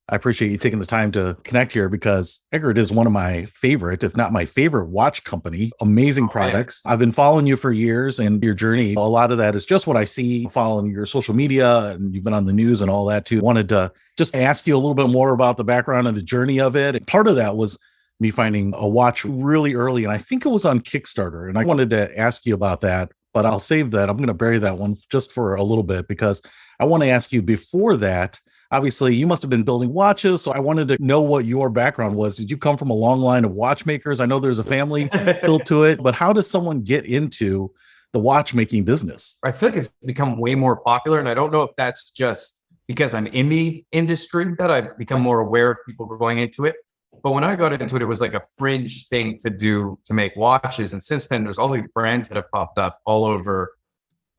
I appreciate you taking the time to connect here because Egard is one of my favorite, if not my favorite watch company. Amazing products. I've been following you for years and your journey. A lot of that is just what I see following your social media, and you've been on the news and all that too. Wanted to just ask you a little bit more about the background and the journey of it. And part of that was me finding a watch really early, and I think it was on Kickstarter. And I wanted to ask you about that, but I'll save that. I'm going to bury that one just for a little bit because I want to ask you before that. Obviously, you must have been building watches, so I wanted to know what your background was. Did you come from a long line of watchmakers? I know there's a family built to it, but how does someone get into the watchmaking business? I feel like it's become way more popular, and I don't know if that's just because I'm in the industry that I've become more aware of people who are going into it. But when I got into it, it was like a fringe thing to do to make watches. And since then, there's all these brands that have popped up all over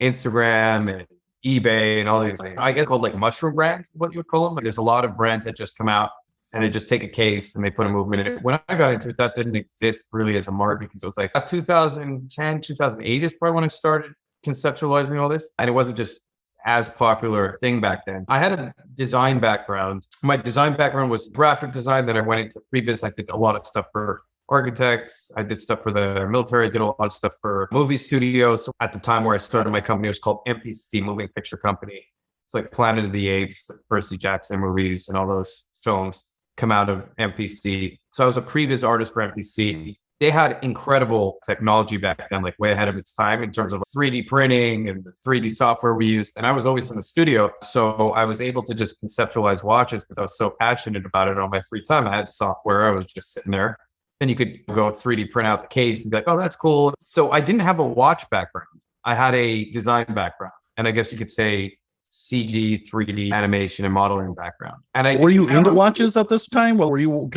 Instagram and eBay and all these, I get called like mushroom brands, what you would call them. Like there's a lot of brands that just come out and they just take a case and they put a movement in it. When I got into it, that didn't exist really as a market because it was like 2010, 2008 is probably when I started conceptualizing all this. And it wasn't just as popular a thing back then. I had a design background. My design background was graphic design. Then I went into previous. I did a lot of stuff for architects. I did stuff for the military. I did a lot of stuff for movie studios. At the time where I started my company, it was called MPC, Moving Picture Company. It's like Planet of the Apes, Percy Jackson movies, and all those films come out of MPC. So I was a previous artist for MPC. They had incredible technology back then, like way ahead of its time in terms of 3D printing and the 3D software we used. And I was always in the studio. So I was able to just conceptualize watches because I was so passionate about it on my free time. I had the software. I was just sitting there. Then you could go 3D print out the case and be like, oh, that's cool. So I didn't have a watch background. I had a design background. And I guess you could say CG, 3D animation and modeling background. And were you into watches at this time? Well, were you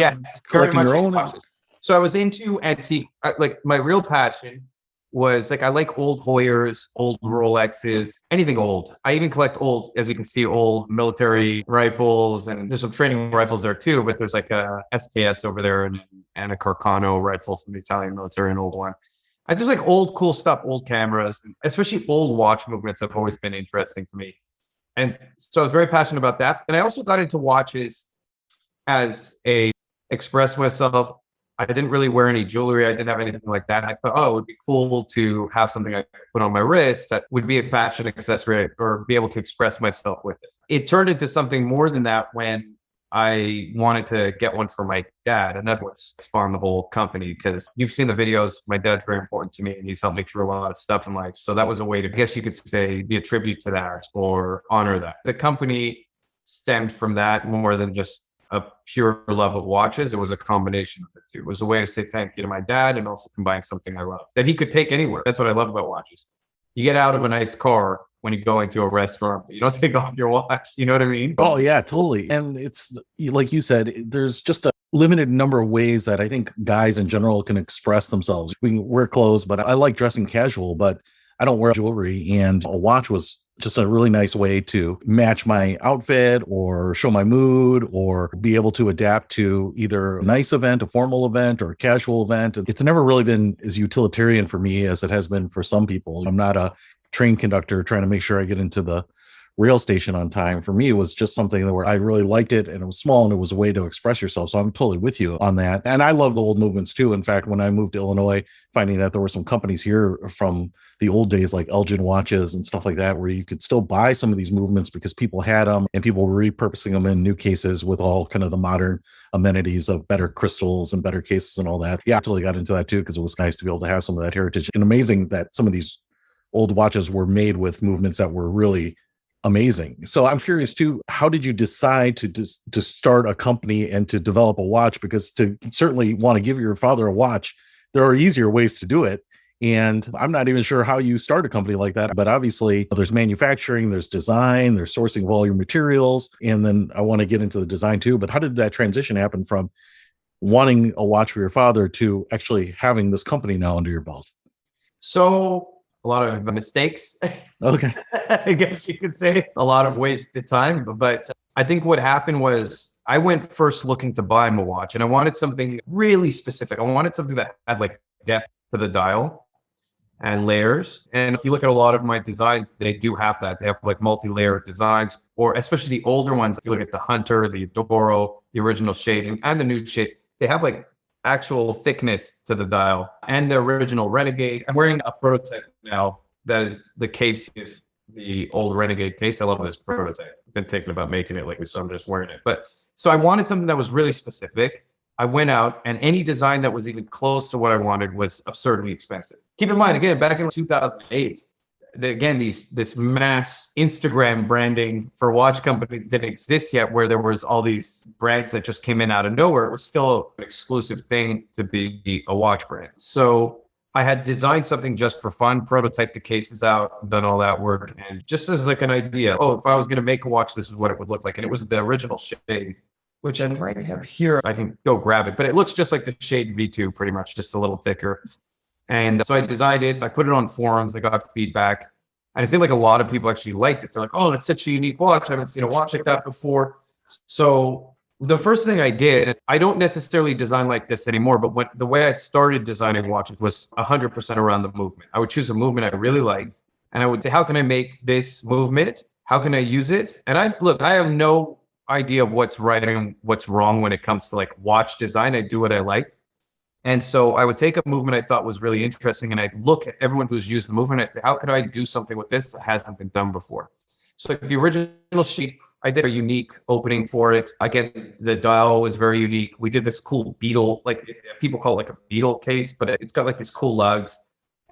collecting your own watches? So I was into antique. Like my real passion was like, I like old Hoyers, old Rolexes, anything old. I even collect old, as you can see, old military rifles, and there's some training rifles there too, but there's like a SKS over there and a Carcano rifle from the Italian military, an old one. I just like old cool stuff, old cameras, and especially old watch movements have always been interesting to me. And so I was very passionate about that. And I also got into watches as a express myself. I didn't really wear any jewelry. I didn't have anything like that. I thought, oh, it would be cool to have something I could put on my wrist that would be a fashion accessory or be able to express myself with it. It turned into something more than that when I wanted to get one for my dad. And that's what spawned the whole company, because you've seen the videos. My dad's very important to me and he's helped me through a lot of stuff in life. So that was a way to, I guess you could say, be a tribute to that or honor that. The company stemmed from that more than just a pure love of watches. It was a combination of the two. It was a way to say thank you to my dad and also combine something I love that he could take anywhere. That's what I love about watches. You get out of a nice car when you go into a restaurant, but you don't take off your watch. You know what I mean? Oh yeah, totally. And it's like you said, there's just a limited number of ways that I think guys in general can express themselves. We can wear clothes, but I like dressing casual, but I don't wear jewelry, and a watch was just a really nice way to match my outfit or show my mood or be able to adapt to either a nice event, a formal event, or a casual event. It's never really been as utilitarian for me as it has been for some people. I'm not a train conductor trying to make sure I get into the rail station on time. For me, it was just something where I really liked it, and it was small, and it was a way to express yourself. So I'm totally with you on that. And I love the old movements too. In fact, when I moved to Illinois, finding that there were some companies here from the old days like Elgin watches and stuff like that, where you could still buy some of these movements because people had them and people were repurposing them in new cases with all kind of the modern amenities of better crystals and better cases and all that. Yeah, I totally got into that too, because it was nice to be able to have some of that heritage. And amazing that some of these old watches were made with movements that were really amazing. So I'm curious too, how did you decide to start a company and to develop a watch? Because to certainly want to give your father a watch, there are easier ways to do it. And I'm not even sure how you start a company like that, but obviously there's manufacturing, there's design, there's sourcing of all your materials. And then I want to get into the design too, but how did that transition happen from wanting a watch for your father to actually having this company now under your belt? So a lot of mistakes. Okay. I guess you could say a lot of wasted time. But I think what happened was I went first looking to buy him a watch, and I wanted something really specific. I wanted something that had like depth to the dial. and layers. And if you look at a lot of my designs, they do have that. They have like multi-layered designs, or especially the older ones. If you look at the Hunter, the Adoro, the original shading, and the new shade, they have like actual thickness to the dial. And the original Renegade. I'm wearing a prototype now. That is, the case is the old Renegade case. I love this prototype. I've been thinking about making it lately, so I'm just wearing it. But so I wanted something that was really specific. I went out, and any design that was even close to what I wanted was absurdly expensive. Keep in mind, again, back in 2008, this mass Instagram branding for watch companies didn't exist yet, where there was all these brands that just came in out of nowhere. It was still an exclusive thing to be a watch brand. So I had designed something just for fun, prototyped the cases out, done all that work, and just as like an idea, if I was going to make a watch, this is what it would look like. And it was the original shade, which I right have here. I can go grab it, but it looks just like the Shade V2, pretty much, just a little thicker. And so I designed it. I put it on forums. I got feedback. And I think like a lot of people actually liked it. They're like, oh, that's such a unique watch. I haven't seen a watch like that before. So the first thing I did is, I don't necessarily design like this anymore, but the way I started designing watches was 100% around the movement. I would choose a movement I really liked, and I would say, how can I make this movement? How can I use it? And I have no idea of what's right and what's wrong when it comes to like watch design. I do what I like. And so I would take a movement I thought was really interesting, and I'd look at everyone who's used the movement. And I'd say, how could I do something with this that hasn't been done before? So like the original sheet, I did a unique opening for it. Again, the dial was very unique. We did this cool beetle, like people call it like a beetle case, but it's got like these cool lugs.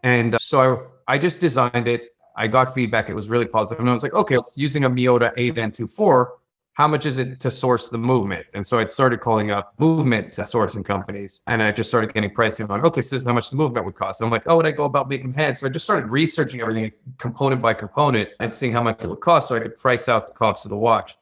And so I just designed it. I got feedback. It was really positive. And I was like, okay, it's using a Miyota 8N24. How much is it to source the movement? And so I started calling up movement sourcing companies, and I just started getting pricing on, okay, so this is how much the movement would cost. And I'm like, oh, would I go about making heads? So I just started researching everything component by component and seeing how much it would cost, so I could price out the cost of the watch.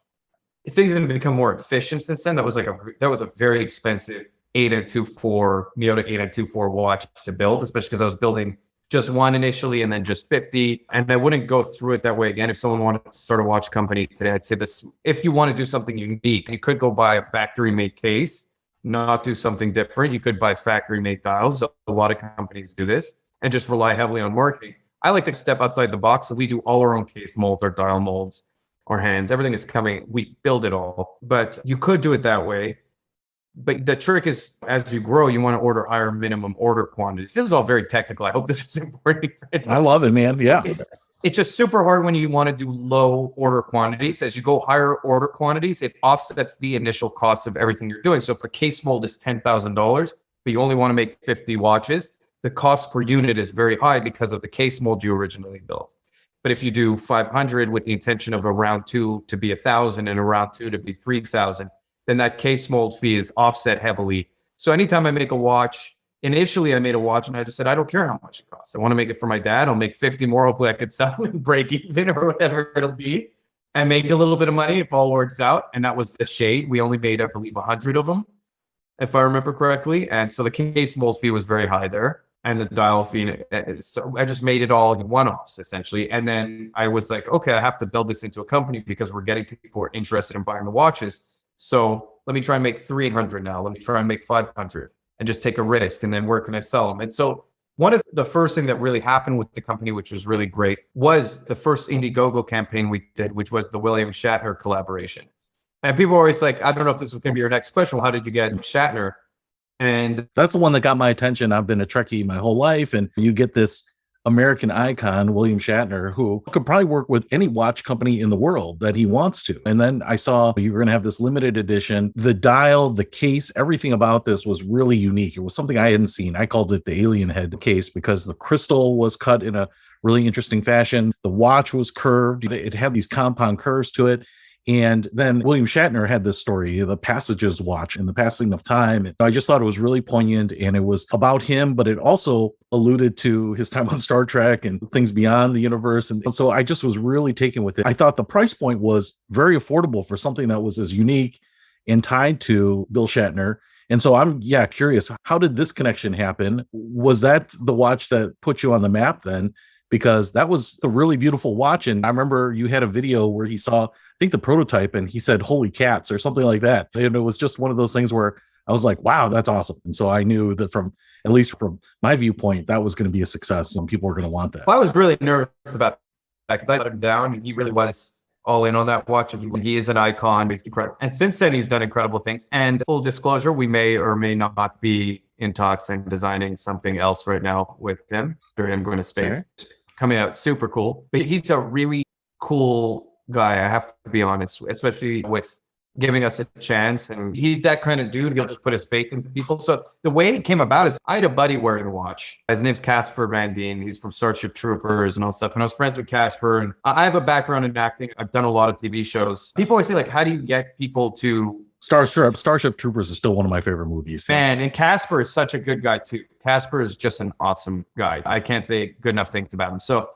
Things have become more efficient since then. That was a very expensive 8N24 Miyota 8N24 watch to build, especially because I was building just one initially and then just 50. And I wouldn't go through it that way again. If someone wanted to start a watch company today, I'd say this: if you want to do something unique, you could go buy a factory made case, not do something different. You could buy factory made dials. A lot of companies do this and just rely heavily on marketing. I like to step outside the box. So we do all our own case molds, our dial molds, our hands, everything is coming. We build it all, but you could do it that way. But the trick is, as you grow, you want to order higher minimum order quantities. This is all very technical. I hope this is important. I love it, man. Yeah. It's just super hard when you want to do low order quantities. As you go higher order quantities, it offsets the initial cost of everything you're doing. So if a case mold is $10,000, but you only want to make 50 watches, the cost per unit is very high because of the case mold you originally built. But if you do 500 with the intention of a round two to be 1,000 and a round two to be 3,000, then that case mold fee is offset heavily. So anytime I make a watch, initially I made a watch and I just said, I don't care how much it costs. I want to make it for my dad. I'll make 50 more. Hopefully I could sell and break even or whatever it'll be and make a little bit of money if all works out. And that was the Shade. We only made, I believe, 100 of them, if I remember correctly. And so the case mold fee was very high there. And the dial fee. So I just made it all in one-offs essentially. And then I was like, okay, I have to build this into a company because we're getting people who are interested in buying the watches. So let me try and make 300 now. Let me try and make 500 and just take a risk. And then where can I sell them? And so one of the first thing that really happened with the company, which was really great, was the first Indiegogo campaign we did, which was the William Shatner collaboration. And people are always like, I don't know if this was going to be your next question. How did you get Shatner? And that's the one that got my attention. I've been a Trekkie my whole life. And you get this American icon, William Shatner, who could probably work with any watch company in the world that he wants to. And then I saw you were going to have this limited edition. The dial, the case, everything about this was really unique. It was something I hadn't seen. I called it the alien head case because the crystal was cut in a really interesting fashion. The watch was curved. It had these compound curves to it. And then William Shatner had this story, the Passages watch and the passing of time. And I just thought it was really poignant, and it was about him, but it also alluded to his time on Star Trek and things beyond the universe. And so I just was really taken with it. I thought the price point was very affordable for something that was as unique and tied to Bill Shatner. And so I'm curious, how did this connection happen? Was that the watch that put you on the map then? Because that was a really beautiful watch. And I remember you had a video where he saw, I think, the prototype, and he said, holy cats, or something like that. And it was just one of those things where I was like, wow, that's awesome. And so I knew that from, at least from my viewpoint, that was going to be a success and people were going to want that. Well, I was really nervous about that because I let him down and he really was all in on that watch. He is an icon. He's incredible. And since then, he's done incredible things. And full disclosure, we may or may not be in talks and designing something else right now with him. I'm going to space. Sure. Coming out super cool. But he's a really cool guy, I have to be honest, especially with giving us a chance. And he's that kind of dude. He'll just put his faith into people. So the way it came about is I had a buddy wearing the watch. His name's Casper Van Dien. He's from Starship Troopers and all stuff. And I was friends with Casper. And I have a background in acting. I've done a lot of TV shows. People always say, like, how do you get people to... Starship Troopers is still one of my favorite movies. Man, and Casper is such a good guy too. Casper is just an awesome guy. I can't say good enough things about him. So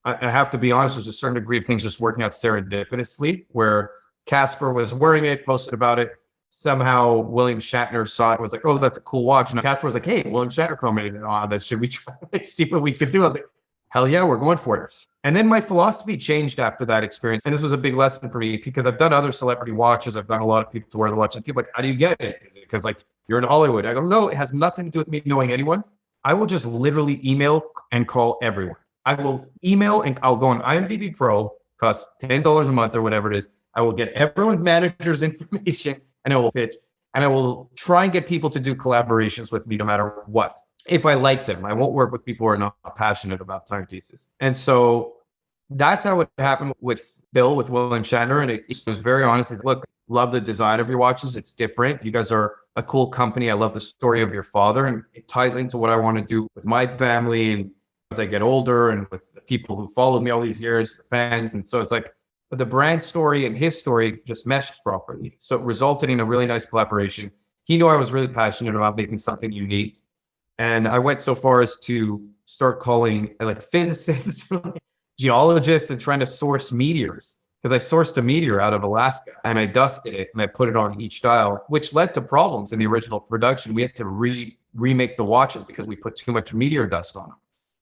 I have to be honest, there's a certain degree of things just working out serendipitously where Casper was wearing it, posted about it. Somehow William Shatner saw it, was like, oh, that's a cool watch. And Casper was like, hey, William Shatner commented on this. Should we try to see what we could do? I was like, hell yeah, we're going for it. And then my philosophy changed after that experience. And this was a big lesson for me because I've done other celebrity watches. I've done a lot of people to wear the watch. And people are like, how do you get it? Because like, you're in Hollywood. I go, no, it has nothing to do with me knowing anyone. I will just literally email and call everyone. I will email and I'll go on IMDb Pro, costs $10 a month or whatever it is. I will get everyone's manager's information and I will pitch. And I will try and get people to do collaborations with me no matter what. If I like them, I won't work with people who are not passionate about timepieces. And so that's how it happened with Bill, with William Shatner. And it was very honest. He's, look, love the design of your watches. It's different. You guys are a cool company. I love the story of your father. And it ties into what I want to do with my family and as I get older and with the people who followed me all these years, the fans. And so it's like the brand story and his story just meshed properly. So it resulted in a really nice collaboration. He knew I was really passionate about making something unique. And I went so far as to start calling like physicists, geologists, and trying to source meteors. Because I sourced a meteor out of Alaska and I dusted it and I put it on each dial, which led to problems in the original production. We had to remake the watches because we put too much meteor dust on them.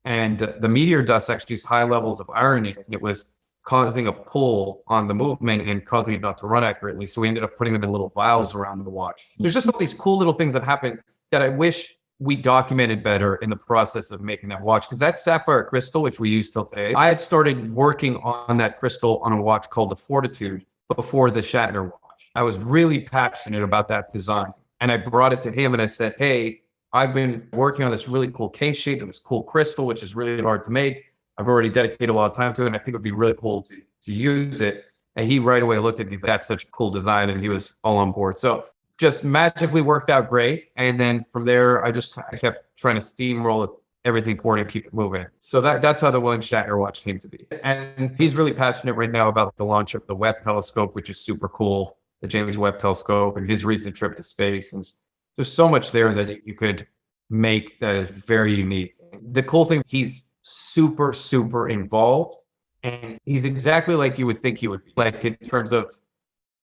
And the meteor dust actually has high levels of iron in it. And it was causing a pull on the movement and causing it not to run accurately. So we ended up putting them in little vials around the watch. There's just all these cool little things that happen that I wish we documented better in the process of making that watch. Because that sapphire crystal, which we use till today, I had started working on that crystal on a watch called the Fortitude before the Shatner watch. I was really passionate about that design. And I brought it to him and I said, hey, I've been working on this really cool case shape and this cool crystal, which is really hard to make. I've already dedicated a lot of time to it. And I think it would be really cool to use it. And he right away looked at me, he's like, that's such a cool design. And he was all on board. So just magically worked out great. And then from there, I kept trying to steamroll everything forward and keep it moving. So that's how the William Shatner watch came to be. And he's really passionate right now about the launch of the Webb telescope, which is super cool, the James Webb telescope and his recent trip to space. And there's so much there that you could make that is very unique. The cool thing, he's super, super involved. And he's exactly like you would think he would be, like in terms of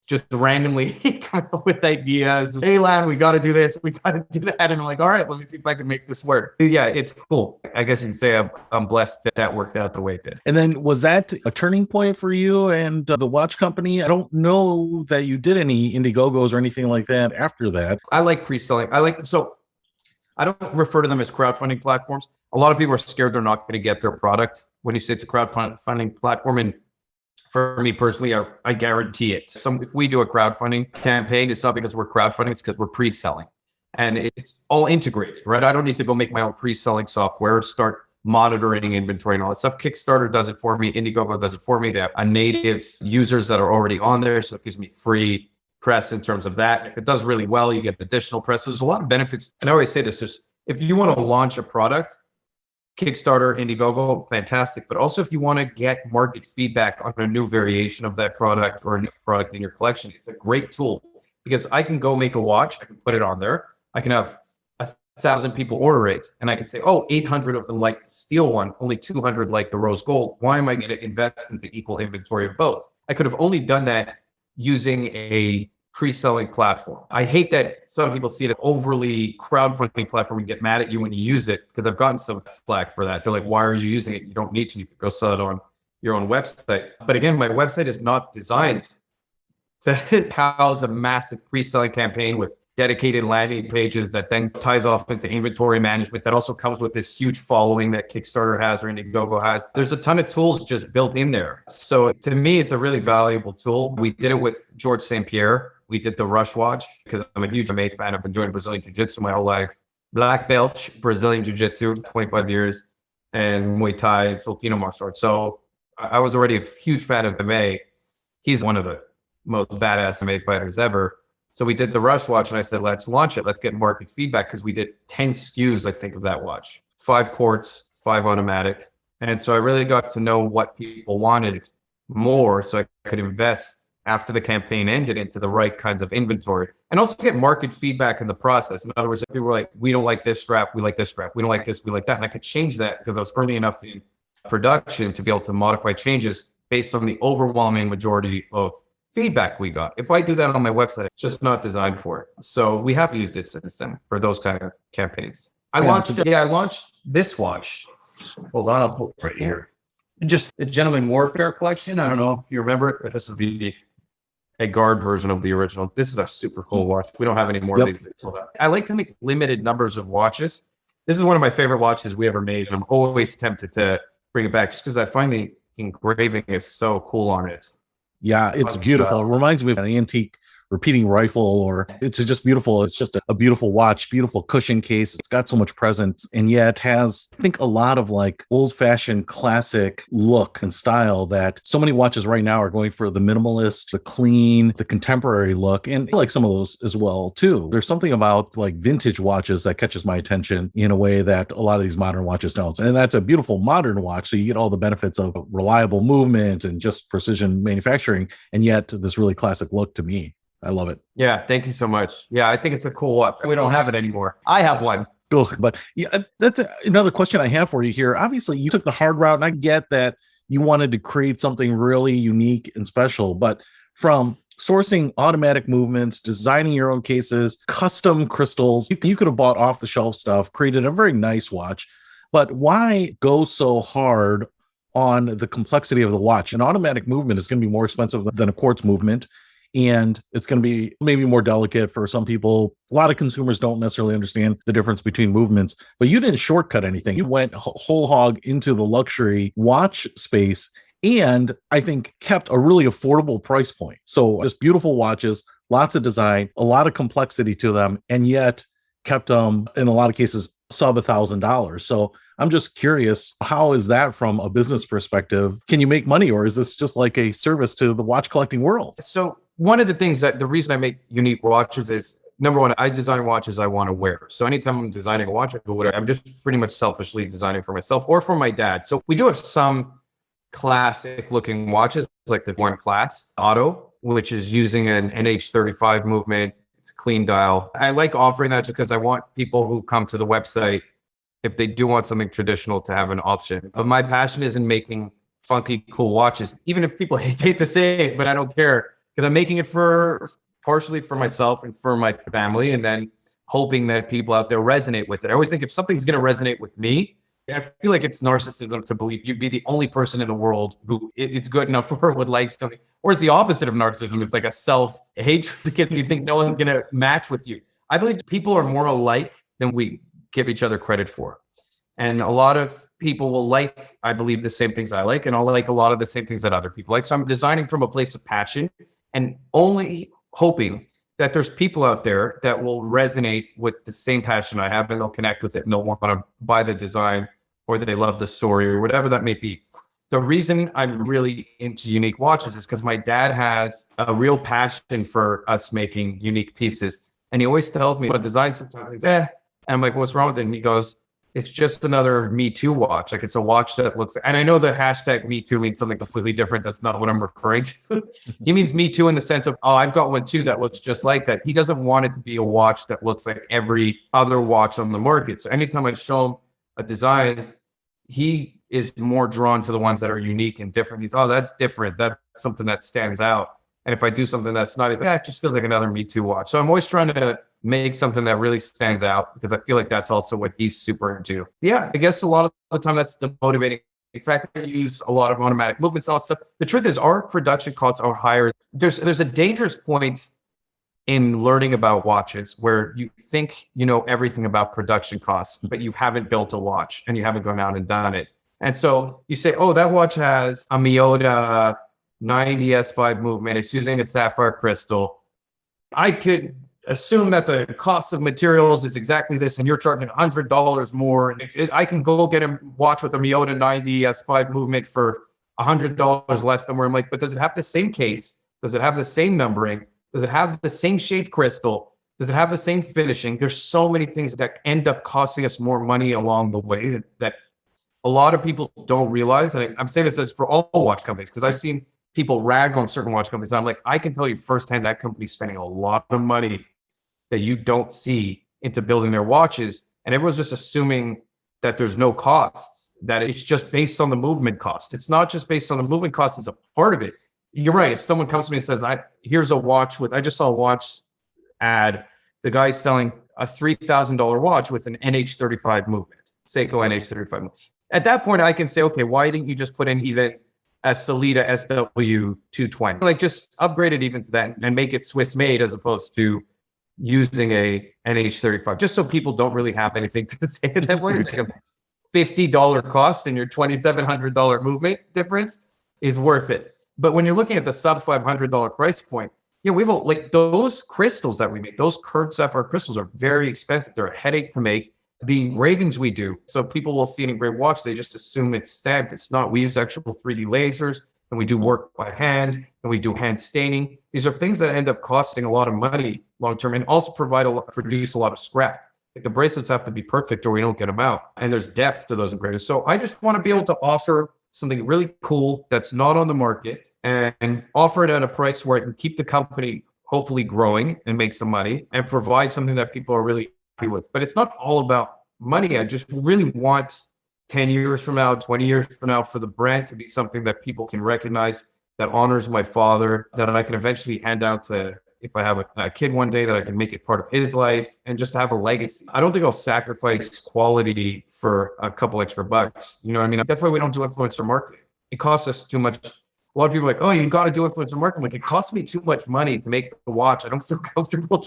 just randomly come up with ideas. Hey, Ilan, we got to do this. We got to do that. And I'm like, all right, let me see if I can make this work. Yeah, it's cool. I guess you can say I'm blessed that worked out the way it did. And then was that a turning point for you and the watch company? I don't know that you did any Indiegogos or anything like that after that. I like pre-selling. So I don't refer to them as crowdfunding platforms. A lot of people are scared they're not going to get their product when you say it's a crowdfunding platform. And for me personally, I guarantee it. So if we do a crowdfunding campaign, it's not because we're crowdfunding, it's because we're pre-selling. And it's all integrated, right? I don't need to go make my own pre-selling software, start monitoring inventory and all that stuff. Kickstarter does it for me. Indiegogo does it for me. They have a native users that are already on there. So it gives me free press in terms of that. If it does really well, you get additional press. There's a lot of benefits. And I always say this, if you want to launch a product, Kickstarter, Indiegogo, fantastic. But also if you want to get market feedback on a new variation of that product or a new product in your collection, it's a great tool because I can go make a watch. I can put it on there. I can have 1,000 people order it. And I can say, oh, 800 of them like the steel one, only 200 like the rose gold. Why am I going to invest into equal inventory of both? I could have only done that using a pre-selling platform. I hate that some people see it as overly crowdfunding platform and get mad at you when you use it because I've gotten some slack for that. They're like, why are you using it? You don't need to. You can go sell it on your own website. But again, my website is not designed to house a massive pre-selling campaign with dedicated landing pages that then ties off into inventory management. That also comes with this huge following that Kickstarter has or Indiegogo has. There's a ton of tools just built in there. So to me, it's a really valuable tool. We did it with Georges St-Pierre. We did the Rush watch because I'm a huge MMA fan. I've been doing Brazilian Jiu-Jitsu my whole life. Black belt, Brazilian Jiu-Jitsu, 25 years, and Muay Thai and Filipino martial arts. So I was already a huge fan of MMA. He's one of the most badass MMA fighters ever. So we did the Rush watch and I said, let's launch it. Let's get market feedback because we did 10 SKUs, I think, of that watch. 5 quartz, 5 automatic. And so I really got to know what people wanted more so I could invest after the campaign ended into the right kinds of inventory and also get market feedback in the process. In other words, if people were like, we don't like this strap, we like this strap. We don't like this, we like that. And I could change that because I was early enough in production to be able to modify changes based on the overwhelming majority of feedback we got. If I do that on my website, it's just not designed for it. So we have used this system for those kind of campaigns. I launched this watch. Hold on, I'll put it right here. Just the Gentleman Warfare collection. I don't know if you remember it, but this is the Egard version of the original. This is a super cool watch. We don't have any more of these. I like to make limited numbers of watches. This is one of my favorite watches we ever made. And I'm always tempted to bring it back just because I find the engraving is so cool on it. Yeah, it's beautiful. It reminds me of an antique repeating rifle, or it's just beautiful. It's just a beautiful watch, beautiful cushion case. It's got so much presence, and yet has, I think, a lot of like old-fashioned classic look and style that so many watches right now are going for the minimalist, the clean, the contemporary look, and I like some of those as well too. There's something about like vintage watches that catches my attention in a way that a lot of these modern watches don't. And that's a beautiful modern watch, so you get all the benefits of reliable movement and just precision manufacturing, and yet this really classic look to me. I love it. Yeah, thank you so much. Yeah, I think it's a cool watch. We don't have it anymore. I have one. Cool. But yeah, that's another question I have for you here. Obviously, you took the hard route, and I get that you wanted to create something really unique and special. But from sourcing automatic movements, designing your own cases, custom crystals, you could have bought off-the-shelf stuff, created a very nice watch. But why go so hard on the complexity of the watch? An automatic movement is going to be more expensive than a quartz movement. And it's going to be maybe more delicate for some people. A lot of consumers don't necessarily understand the difference between movements, but you didn't shortcut anything. You went whole hog into the luxury watch space and I think kept a really affordable price point. So just beautiful watches, lots of design, a lot of complexity to them, and yet kept them in a lot of cases sub $1,000. So I'm just curious, how is that from a business perspective? Can you make money, or is this just like a service to the watch collecting world? So one of the things that the reason I make unique watches is, number one, I design watches I want to wear. So anytime I'm designing a watch, I'm just pretty much selfishly designing for myself or for my dad. So we do have some classic looking watches, like the one class auto, which is using an NH35 movement. It's a clean dial. I like offering that just because I want people who come to the website, if they do want something traditional, to have an option. But my passion is in making funky, cool watches, even if people hate to say it, but I don't care. Because I'm making it partially for myself and for my family, and then hoping that people out there resonate with it. I always think if something's going to resonate with me, I feel like it's narcissism to believe you'd be the only person in the world who it's good enough for would like something. Or it's the opposite of narcissism. It's like a self-hatred because you think no one's going to match with you. I believe people are more alike than we give each other credit for. And a lot of people will like, I believe, the same things I like, and I'll like a lot of the same things that other people like. So I'm designing from a place of passion, and only hoping that there's people out there that will resonate with the same passion I have, and they'll connect with it, and they'll want to buy the design, or they love the story, or whatever that may be. The reason I'm really into unique watches is because my dad has a real passion for us making unique pieces. And he always tells me, but design sometimes, and I'm like, what's wrong with it? And he goes, it's just another Me Too watch. Like, it's a watch that looks, and I know the hashtag Me Too means something completely different. That's not what I'm referring to. He means Me Too in the sense of, oh, I've got one too that looks just like that. He doesn't want it to be a watch that looks like every other watch on the market. So anytime I show him a design, he is more drawn to the ones that are unique and different. He's, oh, that's different. That's something that stands out. And if I do something that's not, it just feels like another Me Too watch. So I'm always trying to make something that really stands out, because I feel like that's also what he's super into. Yeah, I guess a lot of the time that's the motivating factor. I use a lot of automatic movements, all stuff. The truth is our production costs are higher. There's a dangerous point in learning about watches where you think you know everything about production costs, but you haven't built a watch and you haven't gone out and done it. And so you say, oh, that watch has a Miyota 90S5 movement. It's using a sapphire crystal. I could assume that the cost of materials is exactly this, and you're charging $100 more. I can go get a watch with a Miyota 90S5 movement for $100 less than where I'm like, but does it have the same case? Does it have the same numbering? Does it have the same shaped crystal? Does it have the same finishing? There's so many things that end up costing us more money along the way that a lot of people don't realize. And I'm saying this as for all watch companies, because I've seen people rag on certain watch companies. I'm like, I can tell you firsthand that company's spending a lot of money that you don't see into building their watches. And everyone's just assuming that there's no costs, that it's just based on the movement cost. It's not just based on the movement cost, it's a part of it. You're right. If someone comes to me and says, here's a watch with, I just saw a watch ad, the guy's selling a $3,000 watch with an NH35 movement, Seiko NH35 movement. At that point, I can say, okay, why didn't you just put in even a Sellita SW220? Like, just upgrade it even to that and make it Swiss made as opposed to using a NH35, just so people don't really have anything to say at that point. It's like a $50 cost and your $2,700 movement difference is worth it. But when you're looking at the sub $500 price point, yeah, we have like those crystals that we make, those curved sapphire crystals are very expensive. They're a headache to make. The engravings we do, so people will see an engraved watch, they just assume it's stamped. It's not. We use actual 3D lasers, and we do work by hand, and we do hand staining. These are things that end up costing a lot of money long term, and also produce a lot of scrap. Like the bracelets have to be perfect, or we don't get them out. And there's depth to those engravings. So I just want to be able to offer something really cool that's not on the market, and offer it at a price where I can keep the company hopefully growing and make some money, and provide something that people are really happy with. But it's not all about money. I just really want 10 years from now, 20 years from now, for the brand to be something that people can recognize, that honors my father, that I can eventually hand out to, if I have a kid one day, that I can make it part of his life and just have a legacy. I don't think I'll sacrifice quality for a couple extra bucks. You know what I mean? That's why we don't do influencer marketing. It costs us too much. A lot of people are like, oh, you got to do influencer marketing. Like, it costs me too much money to make the watch. I don't feel comfortable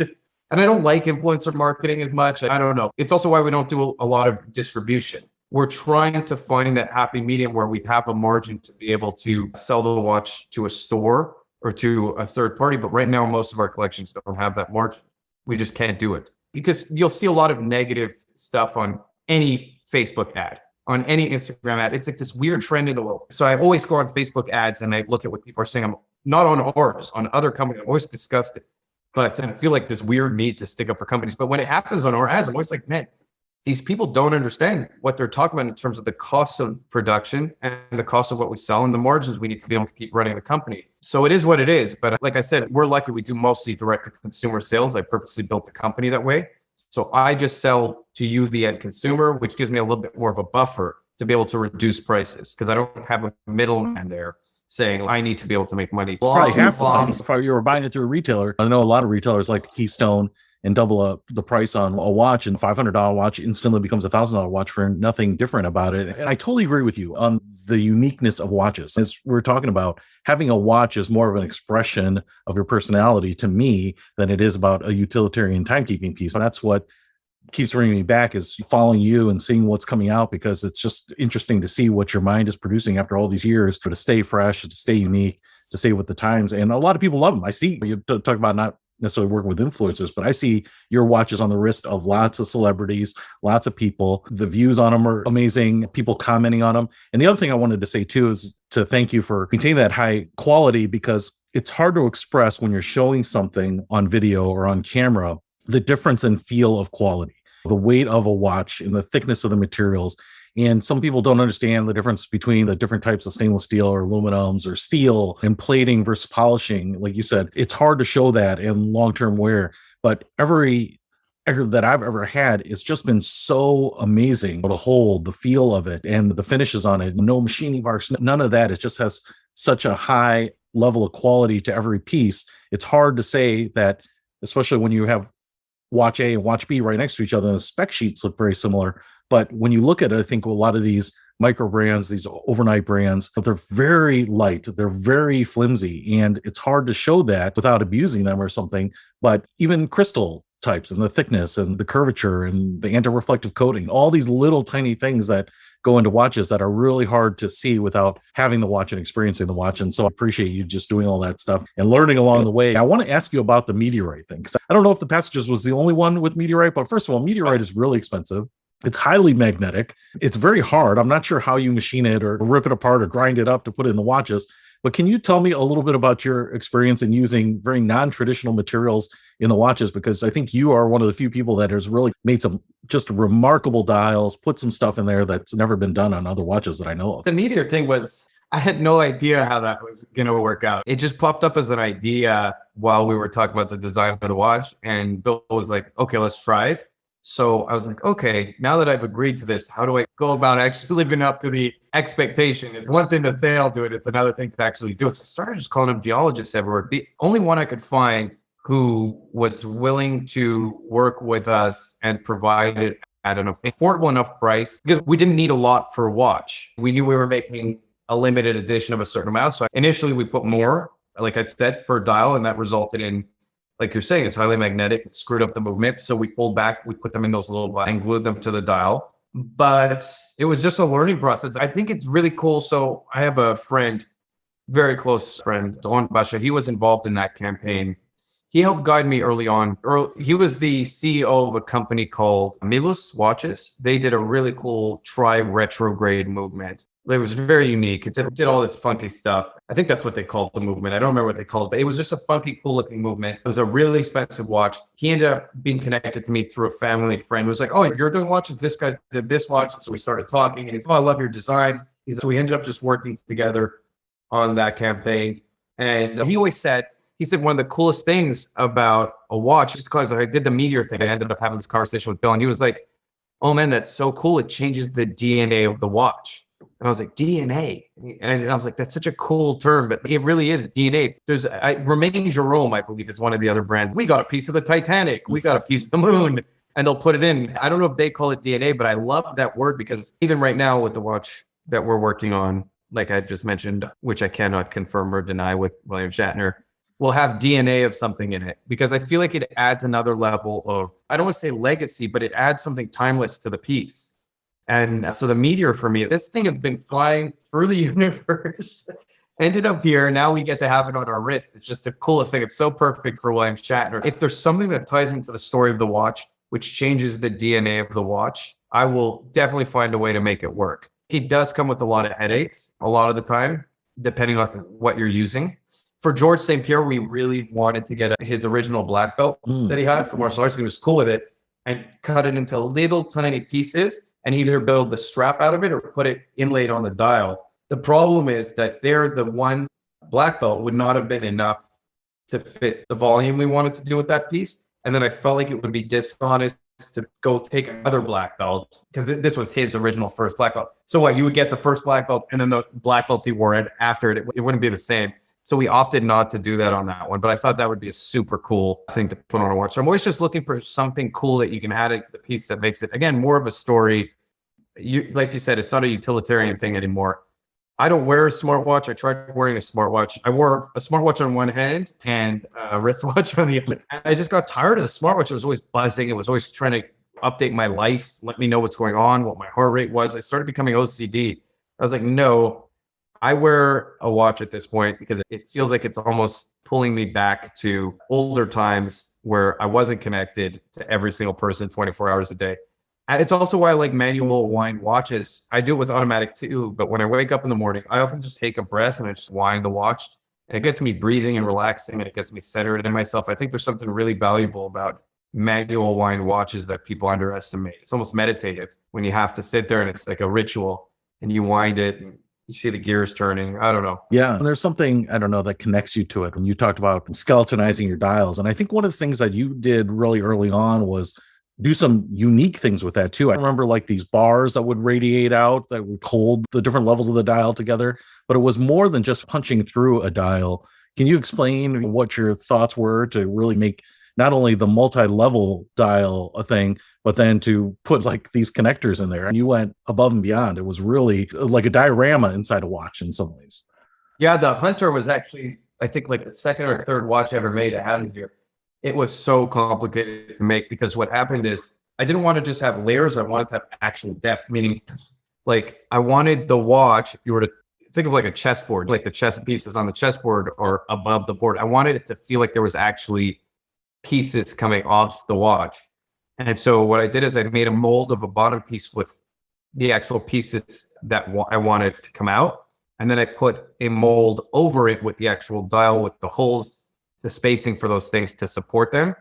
and I don't like influencer marketing as much. I don't know. It's also why we don't do a lot of distribution. We're trying to find that happy medium where we have a margin to be able to sell the watch to a store or to a third party. But right now, most of our collections don't have that margin. We just can't do it, because you'll see a lot of negative stuff on any Facebook ad, on any Instagram ad. It's like this weird trend in the world. So I always go on Facebook ads and I look at what people are saying. I'm not on ours, on other companies. I'm always disgusted. But I feel like this weird need to stick up for companies. But when it happens on our ads, I'm always like, man, these people don't understand what they're talking about in terms of the cost of production and the cost of what we sell and the margins we need to be able to keep running the company. So it is what it is. But like I said, we're lucky we do mostly direct to consumer sales. I purposely built the company that way. So I just sell to you, the end consumer, which gives me a little bit more of a buffer to be able to reduce prices, because I don't have a middleman there saying I need to be able to make money. It's probably half the time if you were buying it through a retailer. I know a lot of retailers like to Keystone and double up the price on a watch, and $500 watch instantly becomes a $1,000 watch for nothing different about it. And I totally agree with you on the uniqueness of watches. As we're talking about, having a watch is more of an expression of your personality to me than it is about a utilitarian timekeeping piece. And that's what keeps bringing me back, is following you and seeing what's coming out, because it's just interesting to see what your mind is producing after all these years, to stay fresh, to stay unique, to stay with the times. And a lot of people love them. I see you talk about not necessarily working with influencers, but I see your watches on the wrist of lots of celebrities, lots of people. The views on them are amazing, people commenting on them. And the other thing I wanted to say too is to thank you for maintaining that high quality, because it's hard to express when you're showing something on video or on camera, the difference in feel of quality, the weight of a watch and the thickness of the materials. And some people don't understand the difference between the different types of stainless steel or aluminums or steel and plating versus polishing. Like you said, it's hard to show that in long-term wear, but every that I've ever had, it's just been so amazing to hold the feel of it and the finishes on it. No machining marks, none of that. It just has such a high level of quality to every piece. It's hard to say that, especially when you have watch A and watch B right next to each other, and the spec sheets look very similar. But when you look at it, I think a lot of these micro brands, these overnight brands, but they're very light, they're very flimsy, and it's hard to show that without abusing them or something. But even crystal types and the thickness and the curvature and the anti-reflective coating, all these little tiny things that go into watches that are really hard to see without having the watch and experiencing the watch. And so I appreciate you just doing all that stuff and learning along the way. I want to ask you about the Meteorite thing, because I don't know if the Passages was the only one with Meteorite, but first of all, Meteorite is really expensive. It's highly magnetic. It's very hard. I'm not sure how you machine it or rip it apart or grind it up to put it in the watches. But can you tell me a little bit about your experience in using very non-traditional materials in the watches? Because I think you are one of the few people that has really made some just remarkable dials, put some stuff in there that's never been done on other watches that I know of. The Meteor thing was, I had no idea how that was going to work out. It just popped up as an idea while we were talking about the design of the watch. And Bill was like, okay, let's try it. So I was like, okay, now that I've agreed to this, how do I go about actually living up to the expectation? It's one thing to say I'll do it. It's another thing to actually do it. So I started just calling them geologists everywhere. The only one I could find who was willing to work with us and provide it at an affordable enough price, because we didn't need a lot for a watch. We knew we were making a limited edition of a certain amount. So initially we put more, like I said, per dial, and that resulted in, like you're saying, it's highly magnetic. It screwed up the movement. So we pulled back, we put them in those little and glued them to the dial. But it was just a learning process. I think it's really cool. So I have a friend, very close friend, Don Basha. He was involved in that campaign. He helped guide me early on. He was the CEO of a company called Milus Watches. They did a really cool tri-retrograde movement. It was very unique. It did all this funky stuff. I think that's what they called the movement. I don't remember what they called it, but it was just a funky, cool looking movement. It was a really expensive watch. He ended up being connected to me through a family friend who was like, oh, you're doing watches? This guy did this watch. So we started talking, and he's, oh, I love your designs. So we ended up just working together on that campaign. And he always said, one of the coolest things about a watch, just because I did the Meteor thing, I ended up having this conversation with Bill, and he was like, oh man, that's so cool. It changes the DNA of the watch. And I was like, DNA? And I was like, that's such a cool term, but it really is DNA. There's Romain Jerome, I believe, is one of the other brands. We got a piece of the Titanic. We got a piece of the moon, and they'll put it in. I don't know if they call it DNA, but I love that word, because even right now with the watch that we're working on, like I just mentioned, which I cannot confirm or deny with William Shatner, will have DNA of something in it, because I feel like it adds another level of, I don't want to say legacy, but it adds something timeless to the piece. And so the Meteor, for me, this thing has been flying through the universe, ended up here. Now we get to have it on our wrist. It's just the coolest thing. It's so perfect for William Shatner. If there's something that ties into the story of the watch, which changes the DNA of the watch, I will definitely find a way to make it work. He does come with a lot of headaches a lot of the time, depending on what you're using. For Georges St-Pierre, we really wanted to get his original black belt that he had for martial arts. He was cool with it, and cut it into little tiny pieces and either build the strap out of it or put it inlaid on the dial. The problem is that the one black belt would not have been enough to fit the volume we wanted to do with that piece. And then I felt like it would be dishonest to go take another black belt, because this was his original first black belt. So what, you would get the first black belt and then the black belt he wore it after it wouldn't be the same. So we opted not to do that on that one, but I thought that would be a super cool thing to put on a watch. So I'm always just looking for something cool that you can add into the piece that makes it, again, more of a story. Like you said, it's not a utilitarian thing anymore. I don't wear a smartwatch. I tried wearing a smartwatch. I wore a smartwatch on one hand and a wristwatch on the other. I just got tired of the smartwatch. It was always buzzing. It was always trying to update my life, let me know what's going on, what my heart rate was. I started becoming OCD. I was like, no, I wear a watch at this point because it feels like it's almost pulling me back to older times where I wasn't connected to every single person 24 hours a day. And it's also why I like manual wind watches. I do it with automatic too, but when I wake up in the morning, I often just take a breath and I just wind the watch. And it gets me breathing and relaxing, and it gets me centered in myself. I think there's something really valuable about manual wind watches that people underestimate. It's almost meditative when you have to sit there and it's like a ritual and you wind it and you see the gears turning. I don't know. Yeah. And there's something, I don't know, that connects you to it. When you talked about skeletonizing your dials. And I think one of the things that you did really early on was do some unique things with that too. I remember like these bars that would radiate out that would hold the different levels of the dial together, but it was more than just punching through a dial. Can you explain what your thoughts were to really make not only the multi-level dial a thing, but then to put like these connectors in there. And you went above and beyond. It was really like a diorama inside a watch in some ways. Yeah, the Hunter was actually, I think, like the second or third watch I ever made. I had it here. It was so complicated to make because what happened is I didn't want to just have layers. I wanted to have actual depth, meaning like I wanted the watch, if you were to think of like a chessboard, like the chess pieces on the chessboard or above the board, I wanted it to feel like there was actually pieces coming off the watch. And so what I did is I made a mold of a bottom piece with the actual pieces that I wanted to come out. And then I put a mold over it with the actual dial with the holes, the spacing for those things to support them.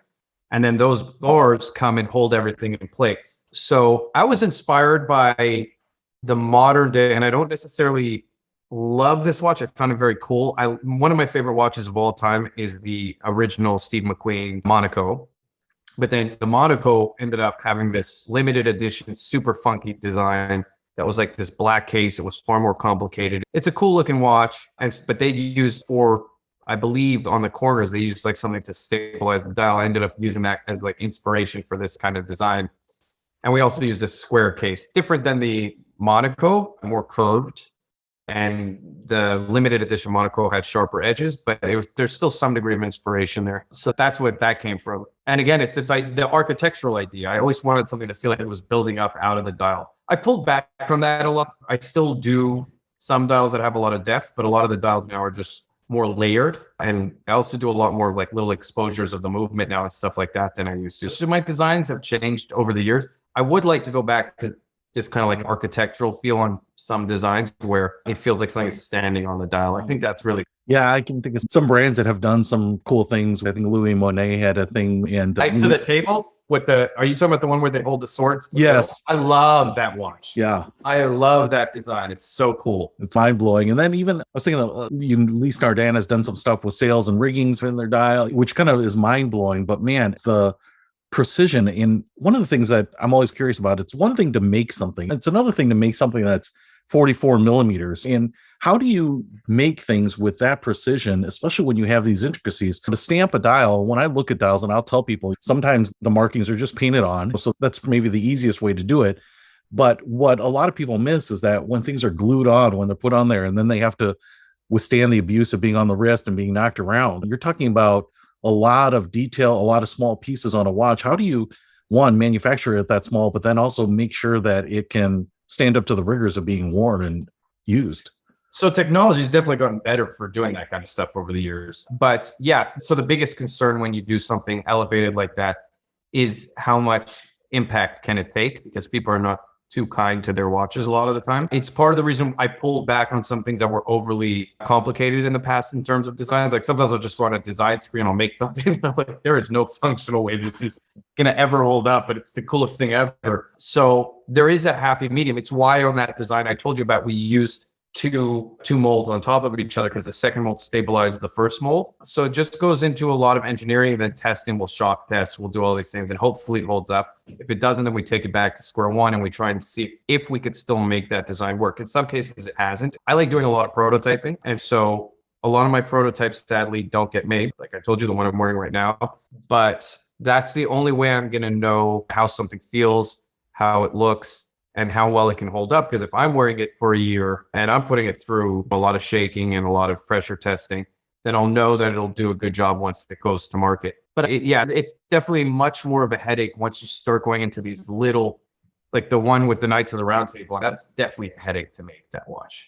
And then those bars come and hold everything in place. So I was inspired by the modern day, and I don't necessarily love this watch. I found it very cool. One of my favorite watches of all time is the original Steve McQueen Monaco. But then the Monaco ended up having this limited edition, super funky design that was like this black case. It was far more complicated. It's a cool looking watch, but they used I believe on the corners, they used like something to stabilize the dial. I ended up using that as like inspiration for this kind of design. And we also used a square case, different than the Monaco, more curved. And the limited edition Monaco had sharper edges, but there's still some degree of inspiration there. So that's what that came from. And again, it's the architectural idea. I always wanted something to feel like it was building up out of the dial. I pulled back from that a lot. I still do some dials that have a lot of depth, but a lot of the dials now are just more layered. And I also do a lot more like little exposures of the movement now and stuff like that than I used to. So my designs have changed over the years. I would like to go back to this kind of like architectural feel on some designs where it feels like something is standing on the dial. I think that's really Yeah, I can think of some brands that have done some cool things. I think Louis Monet had a thing, and right to the table with are you talking about the one where they hold the swords? Yes. I love that watch. Yeah. I love that design. It's so cool. It's mind blowing. And then even I was thinking Lee Nardin has done some stuff with sails and riggings in their dial, which kind of is mind blowing. But man, the precision in one of the things that I'm always curious about, it's one thing to make something. It's another thing to make something that's 44 millimeters. And how do you make things with that precision, especially when you have these intricacies? To stamp a dial, when I look at dials, and I'll tell people, sometimes the markings are just painted on. So that's maybe the easiest way to do it. But what a lot of people miss is that when things are glued on, when they're put on there, and then they have to withstand the abuse of being on the wrist and being knocked around, you're talking about a lot of detail, a lot of small pieces on a watch. How do you, one, manufacture it that small, but then also make sure that it can stand up to the rigors of being worn and used? So technology has definitely gotten better for doing that kind of stuff over the years. But yeah, so the biggest concern when you do something elevated like that is how much impact can it take, because people are not too kind to their watches a lot of the time. It's part of the reason I pulled back on some things that were overly complicated in the past in terms of designs. Like sometimes I'll just go on a design screen, I'll make something, and I'm like, there is no functional way this is gonna ever hold up, but it's the coolest thing ever. So there is a happy medium. It's why on that design I told you about, we used two molds on top of each other because the second mold stabilized the first mold. So it just goes into a lot of engineering, and then testing. We'll shock test, we'll do all these things, and hopefully it holds up. If it doesn't, then we take it back to square one and we try and see if we could still make that design work. In some cases it hasn't. I like doing a lot of prototyping, and so a lot of my prototypes sadly don't get made. Like I told you, the one I'm wearing right now, but that's the only way I'm going to know how something feels, how it looks, and how well it can hold up. Because if I'm wearing it for a year and I'm putting it through a lot of shaking and a lot of pressure testing, then I'll know that it'll do a good job once it goes to market. But it's definitely much more of a headache once you start going into these little, like the one with the Knights of the Round Table. That's definitely a headache to make that watch.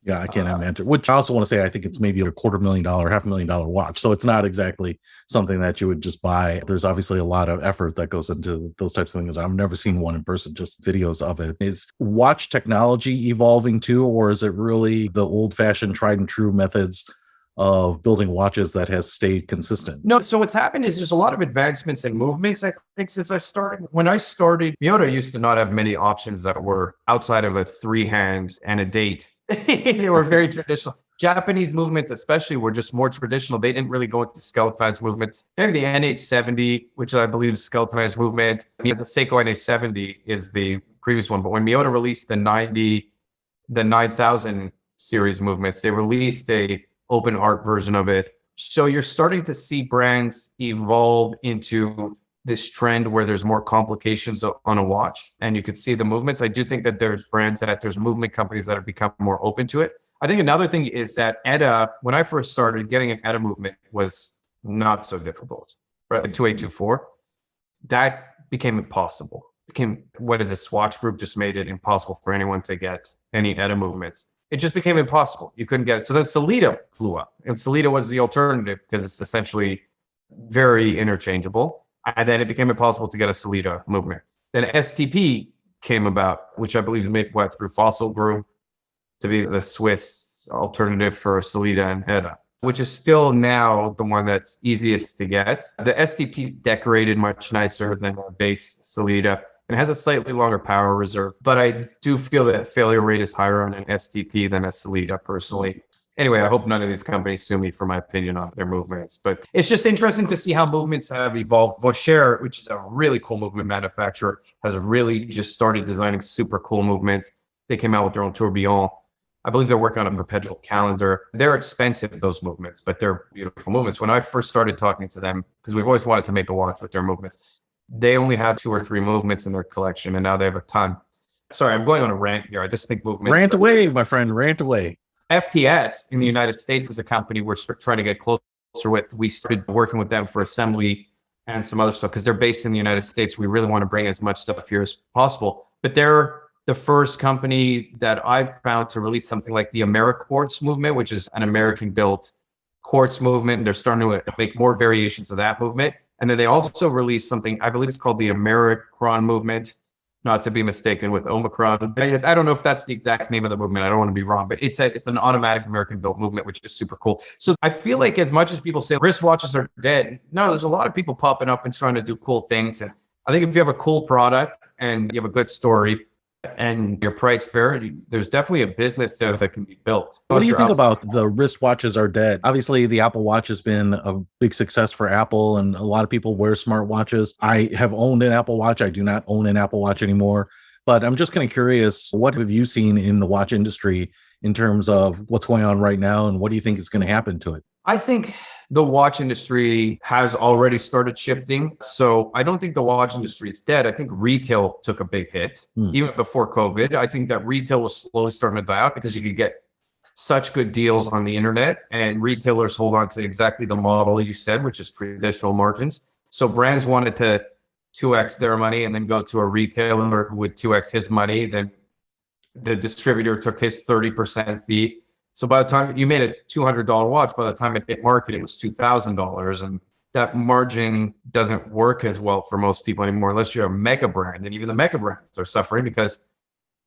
Yeah, I can't imagine. Which I also want to say, I think it's maybe $250,000, $500,000 watch. So it's not exactly something that you would just buy. There's obviously a lot of effort that goes into those types of things. I've never seen one in person, just videos of it. Is watch technology evolving too, or is it really the old-fashioned, tried and true methods of building watches that has stayed consistent? No, so what's happened is there's a lot of advancements and movements, I think, since I started. When I started, Meteor used to not have many options that were outside of a 3-hand and a date. They were very traditional. Japanese movements especially were just more traditional. They didn't really go into skeletonized movements. Maybe the NH70, which I believe is skeletonized movement. The Seiko NH70 is the previous one. But when Meteor released the 90,000 series movements, they released a open art version of it, So you're starting to see brands evolve into this trend where there's more complications on a watch and you could see the movements. I do think that there's movement companies that have become more open to it. I think another thing is that ETA, when I first started, getting an ETA movement was not so difficult, right? Like 2824, that became impossible. The Swatch Group just made it impossible for anyone to get any ETA movements. It just became impossible. You couldn't get it. So then Sellita flew up, and Sellita was the alternative because it's essentially very interchangeable. And then it became impossible to get a Sellita movement. Then STP came about, which I believe is made through Fossil Group to be the Swiss alternative for Sellita and ETA, which is still now the one that's easiest to get. The STP is decorated much nicer than the base Sellita. It has a slightly longer power reserve, but I do feel that failure rate is higher on an STP than a Sellita personally. Anyway, I hope none of these companies sue me for my opinion on their movements, but it's just interesting to see how movements have evolved. Vaucher, which is a really cool movement manufacturer, has really just started designing super cool movements. They came out with their own tourbillon. I believe they're working on a perpetual calendar. They're expensive, those movements, but they're beautiful movements. When I first started talking to them, because we've always wanted to make a watch with their movements, they only have 2 or 3 movements in their collection, and now they have a ton. Sorry, I'm going on a rant here. I just think movements. Rant away, my friend. Rant away. FTS in the United States is a company we're trying to get closer with. We started working with them for assembly and some other stuff because they're based in the United States. We really want to bring as much stuff here as possible. But they're the first company that I've found to release something like the AmeriQuartz movement, which is an American-built quartz movement. And they're starting to make more variations of that movement. And then they also released something, I believe it's called the Americron movement, not to be mistaken with Omicron. I don't know if that's the exact name of the movement. I don't want to be wrong, but it's an automatic American-built movement, which is super cool. So I feel like as much as people say wristwatches are dead, no, there's a lot of people popping up and trying to do cool things. And I think if you have a cool product and you have a good story, and your price fair, there's definitely a business there that can be built. What do you think about the wristwatches are dead? Obviously, the Apple Watch has been a big success for Apple, and a lot of people wear smartwatches. I have owned an Apple Watch. I do not own an Apple Watch anymore. But I'm just kind of curious, what have you seen in the watch industry in terms of what's going on right now, and what do you think is going to happen to it? I think the watch industry has already started shifting. So I don't think the watch industry is dead. I think retail took a big hit even before COVID. I think that retail was slowly starting to die out because you could get such good deals on the internet, and retailers hold on to exactly the model you said, which is traditional margins. So brands wanted to 2x their money and then go to a retailer who would 2x his money. Then the distributor took his 30% fee. So by the time you made a $200 watch, by the time it hit market, it was $2,000. And that margin doesn't work as well for most people anymore, unless you're a mega brand. And even the mega brands are suffering because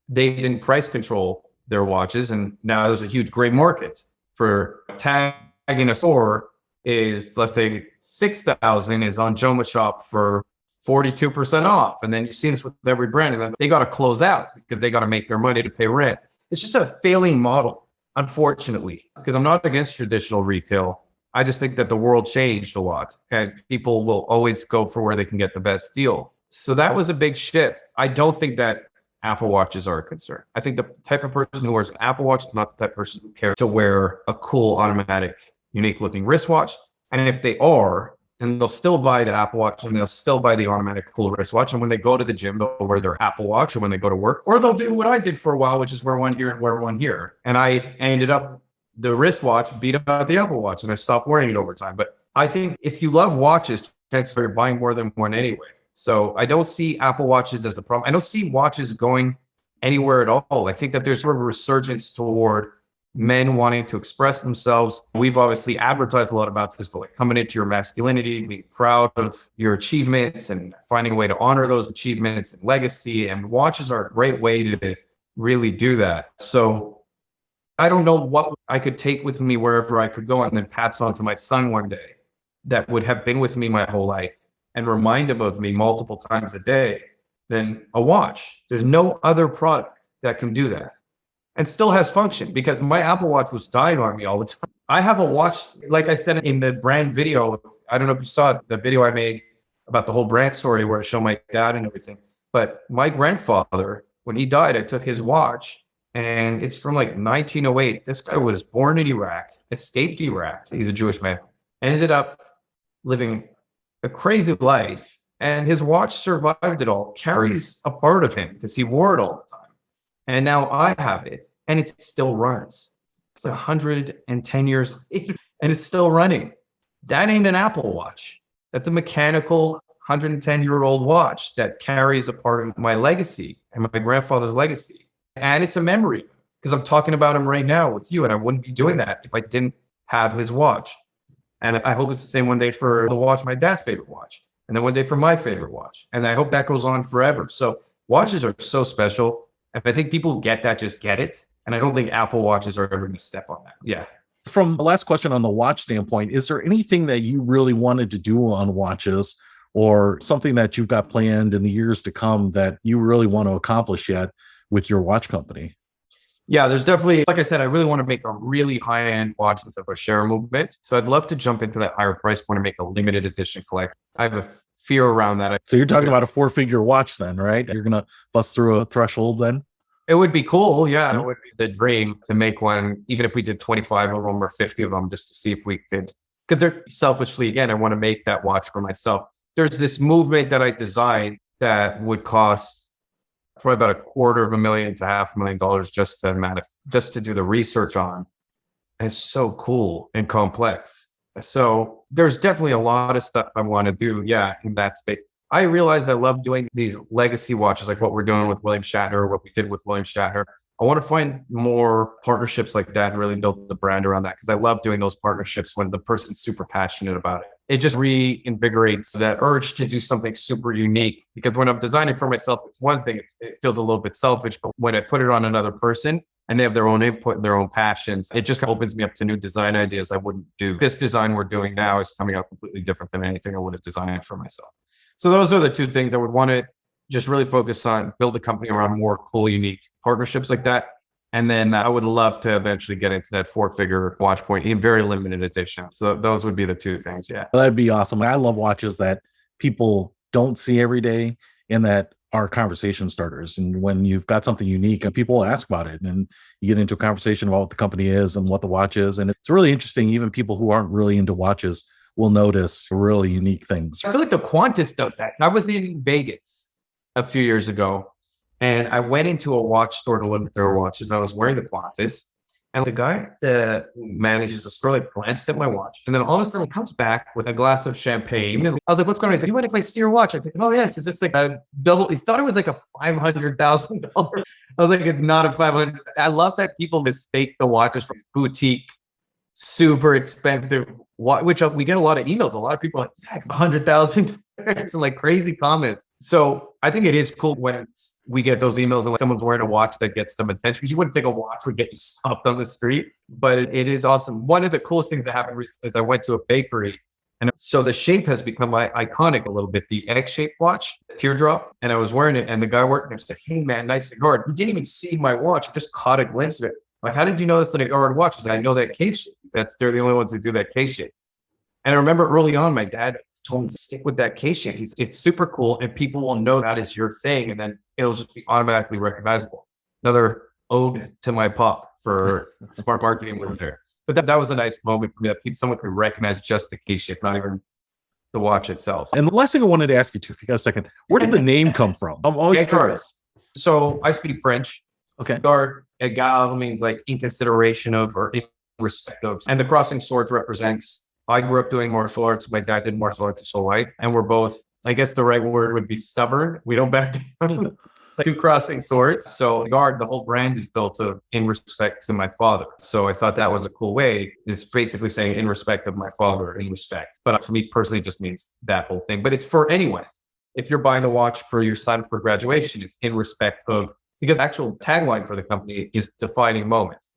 they didn't price control their watches. And now there's a huge gray market for tagging a store is, let's say, $6,000 is on Joma Shop for 42% off. And then you see this with every brand, and then they got to close out because they got to make their money to pay rent. It's just a failing model, unfortunately, because I'm not against traditional retail. I just think that the world changed a lot and people will always go for where they can get the best deal. So that was a big shift. I don't think that Apple Watches are a concern. I think the type of person who wears an Apple Watch is not the type of person who cares to wear a cool, automatic, unique looking wristwatch. And if they are, then they'll still buy the Apple Watch and they'll still buy the automatic cool wristwatch. And when they go to the gym, they'll wear their Apple Watch, or when they go to work, or they'll do what I did for a while, which is wear one here and wear one here. And I ended up, the wristwatch beat out the Apple Watch and I stopped wearing it over time. But I think if you love watches, chances are you're buying more than one anyway. So I don't see Apple Watches as a problem. I don't see watches going anywhere at all. I think that there's sort of a resurgence toward men wanting to express themselves. We've obviously advertised a lot about this, but like coming into your masculinity, being proud of your achievements and finding a way to honor those achievements and legacy. And watches are a great way to really do that. So I don't know what I could take with me wherever I could go and then pass on to my son one day that would have been with me my whole life and remind him of me multiple times a day than a watch. There's no other product that can do that and still has function, because my Apple Watch was dying on me all the time. I have a watch, like I said in the brand video, I don't know if you saw the video I made about the whole brand story where I show my dad and everything, but my grandfather, when he died, I took his watch and it's from like 1908. This guy was born in Iraq, escaped Iraq. He's a Jewish man. ended up living a crazy life, and his watch survived it all, carries a part of him because he wore it all the time. And now I have it, and it still runs. It's 110 years later, and it's still running. That ain't an Apple Watch. That's a mechanical 110-year-old watch that carries a part of my legacy and my grandfather's legacy. And it's a memory because I'm talking about him right now with you, and I wouldn't be doing that if I didn't have his watch. And I hope it's the same one day for the watch, my dad's favorite watch, and then one day for my favorite watch. And I hope that goes on forever. So watches are so special. And I think people who get that just get it. And I don't think Apple Watches are ever going to step on that. Yeah. From the last question on the watch standpoint, is there anything that you really wanted to do on watches, or something that you've got planned in the years to come that you really want to accomplish yet with your watch company? Yeah, there's definitely, like I said, I really want to make a really high-end watch with a share movement. So I'd love to jump into that higher price point and make a limited edition collection. I have a fear around that. So you're talking about a 4-figure watch then, right? You're going to bust through a threshold then? It would be cool. Yeah, it would be the dream to make one, even if we did 25 of them or 50 of them, just to see if we could, because they're selfishly, again, I want to make that watch for myself. There's this movement that I designed that would cost probably about $250,000 to $500,000 just to do the research on. It's so cool and complex. So there's definitely a lot of stuff I want to do. Yeah, in that space. I realize I love doing these legacy watches, like what we're doing with William Shatner, what we did with William Shatner. I want to find more partnerships like that and really build the brand around that, because I love doing those partnerships when the person's super passionate about it. It just reinvigorates that urge to do something super unique, because when I'm designing for myself, it's one thing, it feels a little bit selfish, but when I put it on another person and they have their own input and their own passions, it just opens me up to new design ideas I wouldn't do. This design we're doing now is coming out completely different than anything I would have designed for myself. So those are the two things I would want to just really focus on, build a company around more cool, unique partnerships like that. And then I would love to eventually get into that 4-figure watch point in very limited edition. So those would be the two things. Yeah. That'd be awesome. I love watches that people don't see every day and that are conversation starters. And when you've got something unique and people ask about it, and you get into a conversation about what the company is and what the watch is. And it's really interesting. Even people who aren't really into watches will notice really unique things. I feel like the Qantas does that. I was in Vegas a few years ago, and I went into a watch store to look at their watches, and I was wearing the Qantas, and the guy that manages the store like glanced at my watch, and then all of a sudden he comes back with a glass of champagne. And I was like, "What's going on?" He's like, "You mind if I steer your watch?" I think, "Oh yes." Is this like a double? He thought it was like a $500,000. I was like, "It's not a 500." I love that people mistake the watches for boutique, super expensive, which we get a lot of emails. A lot of people are like, "It's like $100,000." And like crazy comments. So I think it is cool when we get those emails and when someone's wearing a watch that gets them attention, because you wouldn't think a watch would get you stopped on the street, but it is awesome. One of the coolest things that happened recently is I went to a bakery, and so the shape has become iconic a little bit, the egg-shaped watch, teardrop, and I was wearing it, and the guy working there said, "Hey man, nice cigar." You didn't even see my watch, you just caught a glimpse of it. Like, how did you know that's an Egard watch? I know that case shape. They're the only ones who do that case shape. And I remember early on, my dad told me to stick with that case shape. It's super cool, and people will know that is your thing, and then it'll just be automatically recognizable. Another ode to my pop for smart marketing with there. But that was a nice moment for me, that someone could recognize just the case shape, not even the watch itself. And the last thing I wanted to ask you too, if you got a second, where did the name come from? I'm always curious. So I speak French. Okay. Egard means like in consideration of or in respect of. And the crossing swords represents, I grew up doing martial arts. My dad did martial arts his whole life. And we're both, I guess the right word would be stubborn. We don't back down. Two crossing swords. So Egard, the whole brand is built in respect to my father. So I thought that was a cool way. It's basically saying in respect of my father, in respect. But to me personally, it just means that whole thing. But it's for anyone. If you're buying the watch for your son for graduation, it's in respect of, because the actual tagline for the company is defining moments.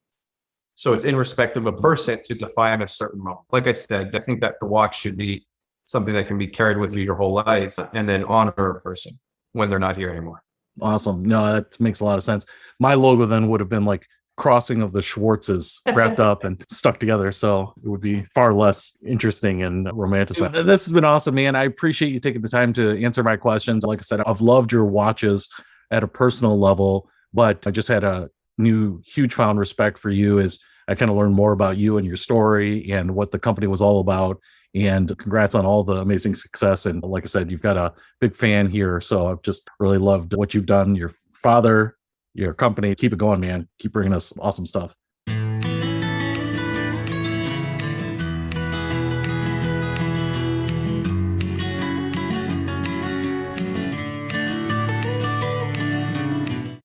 So it's in respect of a person to define a certain moment. Like I said, I think that the watch should be something that can be carried with you your whole life, and then honor a person when they're not here anymore. Awesome. No, that makes a lot of sense. My logo then would have been like crossing of the Schwartzes wrapped up and stuck together. So it would be far less interesting and romantic. This has been awesome, man. I appreciate you taking the time to answer my questions. Like I said, I've loved your watches at a personal level, but I just had a new huge found respect for you as I kind of learned more about you and your story and what the company was all about. And congrats on all the amazing success. And like I said, you've got a big fan here. So I've just really loved what you've done. Your father, your company, keep it going, man. Keep bringing us awesome stuff.